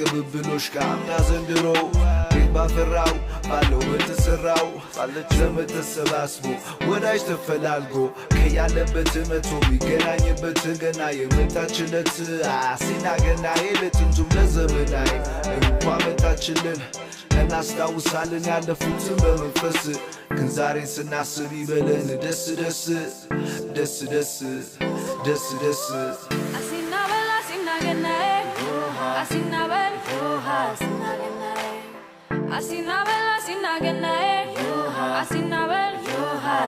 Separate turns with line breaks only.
ቅብብሎሽ ከአምና ዘንድሮ ቤት ባፈራው ባለው በተሰራው ዘመድ ተሰባስቦ ወዳጅ ተፈላልጎ ከያለበት መቶ ቢገናኝበት ገና የመጣችለት አሲና ገና የለጥንቱም ለዘመናይ እንኳን መጣችልን እናስታውሳለን ያለፉትን በመንፈስ ግን ዛሬን ስናስብ ይበለን ደስ ደስ ደስ ደስ ደስ ደስ
አሲና በል አሲና ገናዬ አሲና በል አሲና ገናዬ አሲና በል አሲና ገናዬ አሲና በል